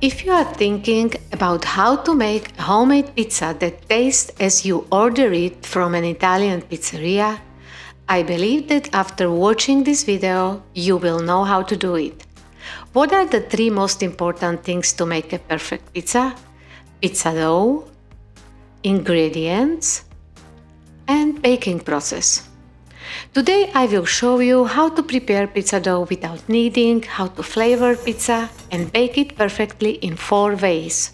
If you are thinking about how to make a homemade pizza that tastes as you order it from an Italian pizzeria, I believe that after watching this video, you will know how to do it. What are the three most important things to make a perfect pizza? Pizza dough, ingredients, and baking process. Today I will show you how to prepare pizza dough without kneading, how to flavor pizza and bake it perfectly in 4 ways.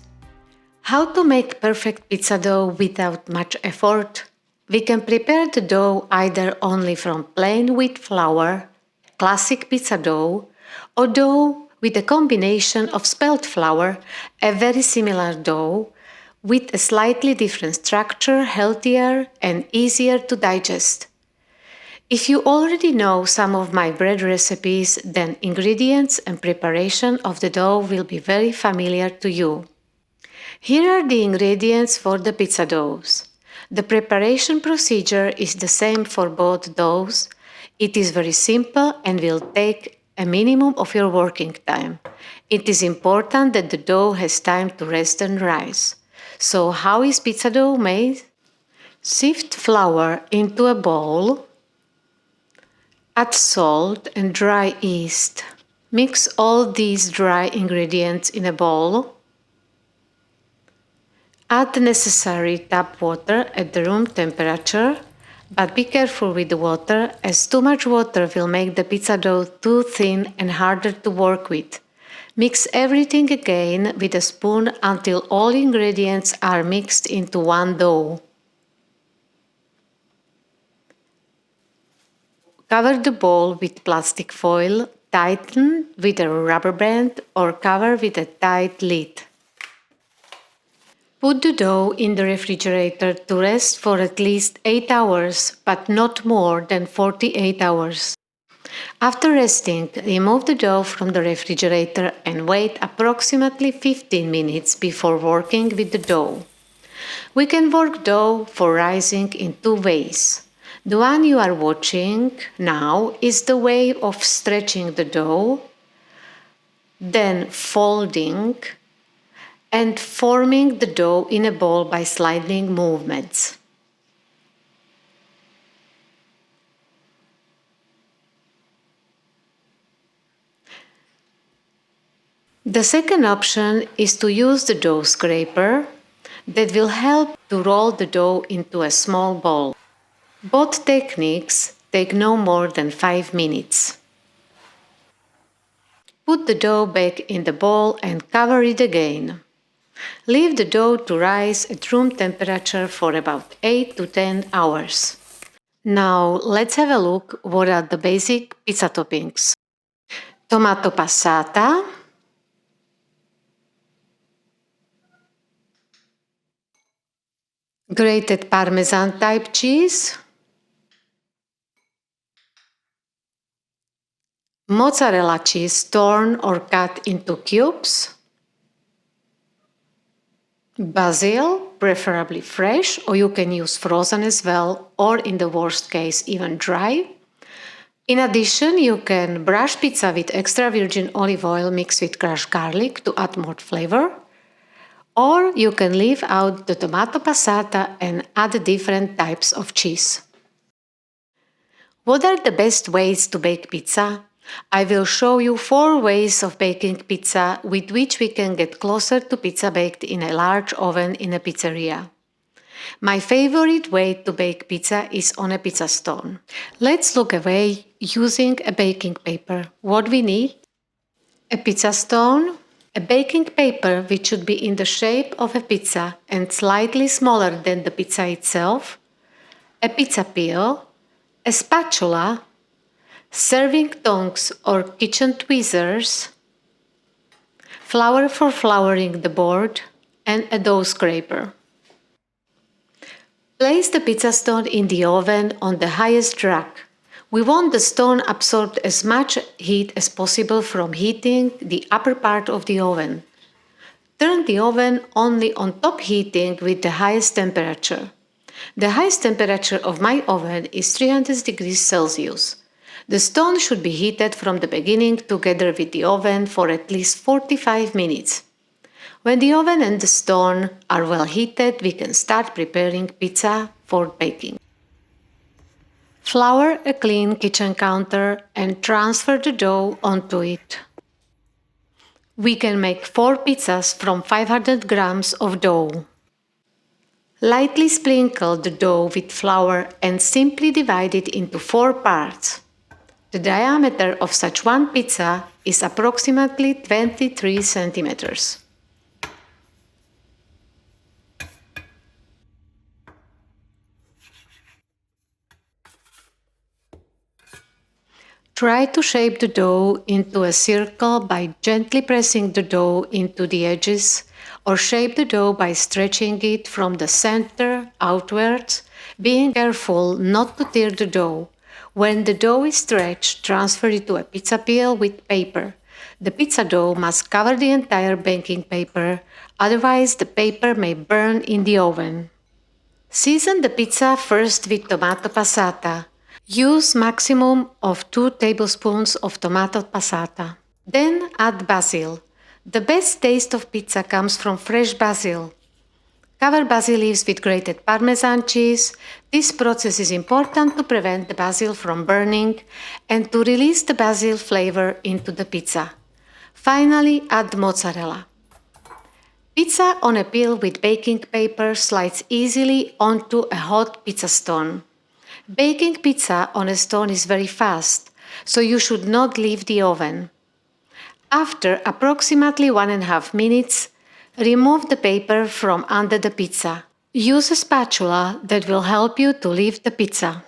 How to make perfect pizza dough without much effort? We can prepare the dough either only from plain wheat flour, classic pizza dough, or dough with a combination of spelt flour, a very similar dough, with a slightly different structure, healthier and easier to digest. If you already know some of my bread recipes, then ingredients and preparation of the dough will be very familiar to you. Here are the ingredients for the pizza doughs. The preparation procedure is the same for both doughs. It is very simple and will take a minimum of your working time. It is important that the dough has time to rest and rise. So how is pizza dough made? Sift flour into a bowl. Add salt and dry yeast. Mix all these dry ingredients in a bowl. Add the necessary tap water at the room temperature, but be careful with the water, as too much water will make the pizza dough too thin and harder to work with. Mix everything again with a spoon until all ingredients are mixed into one dough. Cover the bowl with plastic foil, tighten with a rubber band or cover with a tight lid. Put the dough in the refrigerator to rest for at least 8 hours, but not more than 48 hours. After resting, remove the dough from the refrigerator and wait approximately 15 minutes before working with the dough. We can work dough for rising in 2 ways. The one you are watching now is the way of stretching the dough, then folding and forming the dough in a ball by sliding movements. The second option is to use the dough scraper that will help to roll the dough into a small ball. Both techniques take no more than 5 minutes. Put the dough back in the bowl and cover it again. Leave the dough to rise at room temperature for about 8 to 10 hours. Now let's have a look what are the basic pizza toppings. Tomato passata, grated Parmesan type cheese, mozzarella cheese torn or cut into cubes, basil, preferably fresh, or you can use frozen as well, or in the worst case even dry. In addition, you can brush pizza with extra virgin olive oil mixed with crushed garlic to add more flavor. Or you can leave out the tomato passata and add different types of cheese. What are the best ways to bake pizza? I will show you 4 ways of baking pizza with which we can get closer to pizza baked in a large oven in a pizzeria. My favorite way to bake pizza is on a pizza stone. Let's look away using a baking paper. What we need? A pizza stone, a baking paper which should be in the shape of a pizza and slightly smaller than the pizza itself, a pizza peel, a spatula, serving tongs or kitchen tweezers, flour for flouring the board, and a dough scraper. Place the pizza stone in the oven on the highest rack. We want the stone absorb as much heat as possible from heating the upper part of the oven. Turn the oven only on top heating with the highest temperature. The highest temperature of my oven is 300 degrees Celsius. The stone should be heated from the beginning together with the oven for at least 45 minutes. When the oven and the stone are well heated, we can start preparing pizza for baking. Flour a clean kitchen counter and transfer the dough onto it. We can make 4 pizzas from 500 grams of dough. Lightly sprinkle the dough with flour and simply divide it into 4 parts. The diameter of such one pizza is approximately 23 centimeters. Try to shape the dough into a circle by gently pressing the dough into the edges, or shape the dough by stretching it from the center outwards, being careful not to tear the dough. When the dough is stretched, transfer it to a pizza peel with paper. The pizza dough must cover the entire baking paper, otherwise the paper may burn in the oven. Season the pizza first with tomato passata. Use maximum of 2 tablespoons of tomato passata. Then add basil. The best taste of pizza comes from fresh basil. Cover basil leaves with grated Parmesan cheese. This process is important to prevent the basil from burning and to release the basil flavor into the pizza. Finally, add mozzarella. Pizza on a peel with baking paper slides easily onto a hot pizza stone. Baking pizza on a stone is very fast, so you should not leave the oven. After approximately 1.5 minutes, remove the paper from under the pizza. Use a spatula that will help you to lift the pizza.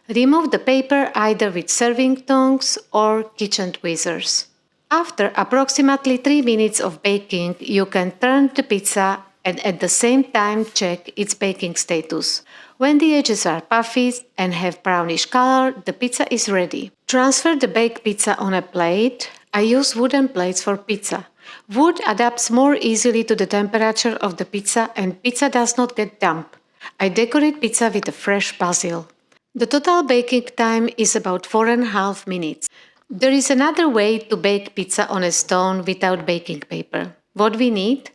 Remove the paper either with serving tongs or kitchen tweezers. After approximately 3 minutes of baking, you can turn the pizza and at the same time check its baking status. When the edges are puffy and have brownish color, the pizza is ready. Transfer the baked pizza on a plate. I use wooden plates for pizza. Wood adapts more easily to the temperature of the pizza and pizza does not get damp. I decorate pizza with a fresh basil. The total baking time is about 4.5 minutes. There is another way to bake pizza on a stone without baking paper. What we need?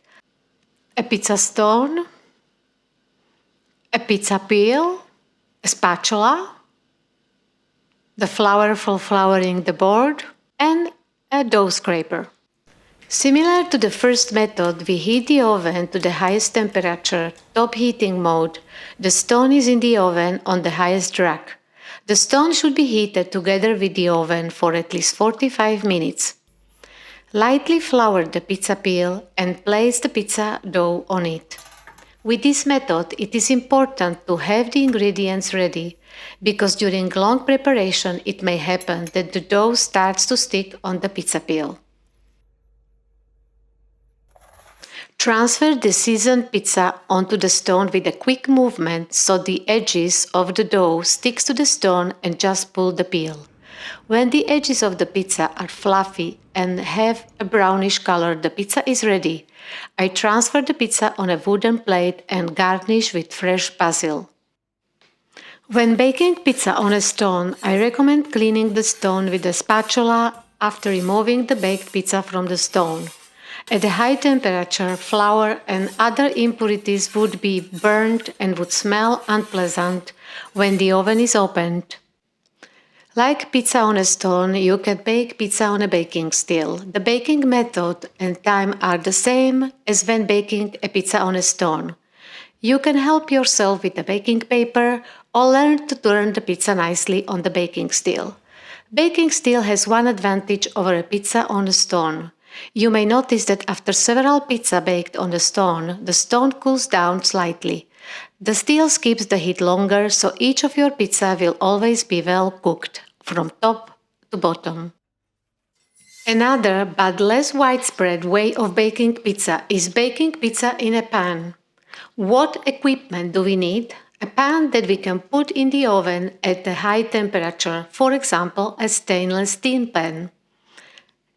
A pizza stone, a pizza peel, a spatula, the flour for flouring the board, and a dough scraper. Similar to the first method, we heat the oven to the highest temperature, top heating mode. The stone is in the oven on the highest rack. The stone should be heated together with the oven for at least 45 minutes. Lightly flour the pizza peel and place the pizza dough on it. With this method, it is important to have the ingredients ready, because during long preparation it may happen that the dough starts to stick on the pizza peel. Transfer the seasoned pizza onto the stone with a quick movement so the edges of the dough sticks to the stone and just pull the peel. When the edges of the pizza are fluffy and have a brownish color, the pizza is ready. I transfer the pizza on a wooden plate and garnish with fresh basil. When baking pizza on a stone, I recommend cleaning the stone with a spatula after removing the baked pizza from the stone. At a high temperature, flour and other impurities would be burned and would smell unpleasant when the oven is opened. Like pizza on a stone, you can bake pizza on a baking steel. The baking method and time are the same as when baking a pizza on a stone. You can help yourself with the baking paper or learn to turn the pizza nicely on the baking steel. Baking steel has one advantage over a pizza on a stone. You may notice that after several pizzas baked on the stone cools down slightly. The steel keeps the heat longer, so each of your pizza will always be well cooked, from top to bottom. Another, but less widespread way of baking pizza is baking pizza in a pan. What equipment do we need? A pan that we can put in the oven at a high temperature, for example, a stainless steel pan.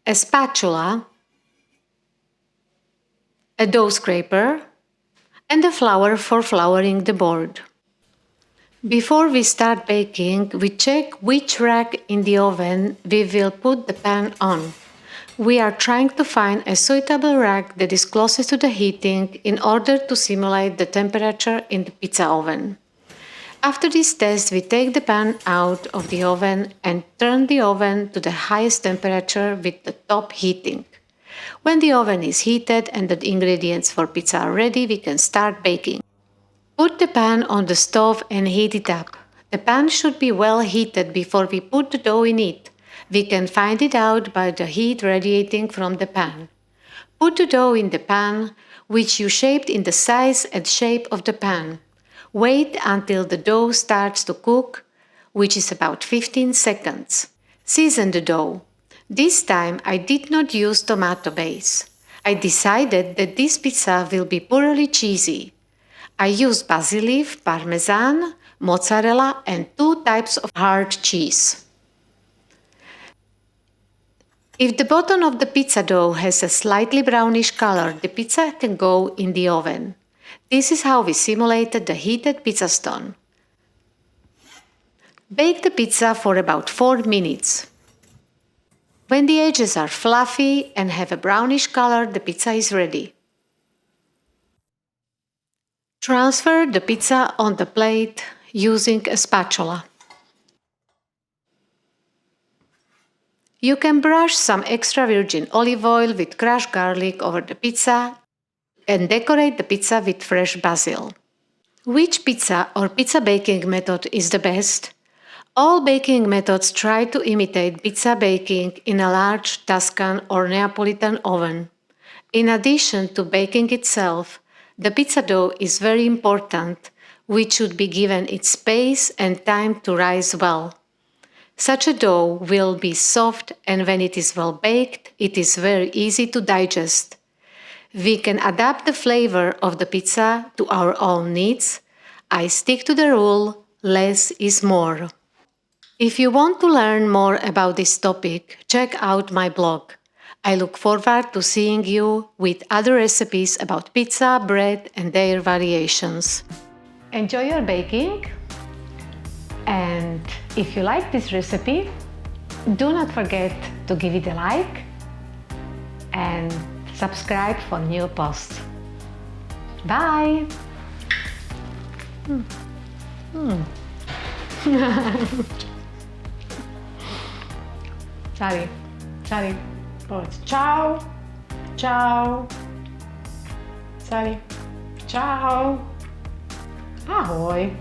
A spatula, a dough scraper, and a flour for flouring the board. Before we start baking, we check which rack in the oven we will put the pan on. We are trying to find a suitable rack that is closest to the heating in order to simulate the temperature in the pizza oven. After this test, we take the pan out of the oven and turn the oven to the highest temperature with the top heating. When the oven is heated and the ingredients for pizza are ready, we can start baking. Put the pan on the stove and heat it up. The pan should be well heated before we put the dough in it. We can find it out by the heat radiating from the pan. Put the dough in the pan, which you shaped in the size and shape of the pan. Wait until the dough starts to cook, which is about 15 seconds. Season the dough. This time I did not use tomato base. I decided that this pizza will be purely cheesy. I used basil leaf, parmesan, mozzarella and 2 types of hard cheese. If the bottom of the pizza dough has a slightly brownish color, the pizza can go in the oven. This is how we simulated the heated pizza stone. Bake the pizza for about 4 minutes. When the edges are fluffy and have a brownish color, the pizza is ready. Transfer the pizza on the plate using a spatula. You can brush some extra virgin olive oil with crushed garlic over the pizza and decorate the pizza with fresh basil. Which pizza or pizza baking method is the best? All baking methods try to imitate pizza baking in a large Tuscan or Neapolitan oven. In addition to baking itself, the pizza dough is very important, which should be given its space and time to rise well. Such a dough will be soft, and when it is well baked, it is very easy to digest. We can adapt the flavor of the pizza to our own needs. I stick to the rule, less is more. If you want to learn more about this topic, check out my blog. I look forward to seeing you with other recipes about pizza, bread, and their variations. Enjoy your baking, and if you like this recipe, do not forget to give it a like and subscribe for new posts. Bye! Sari, powiedz ciao, ciao. Sari, ciao. Ahoj.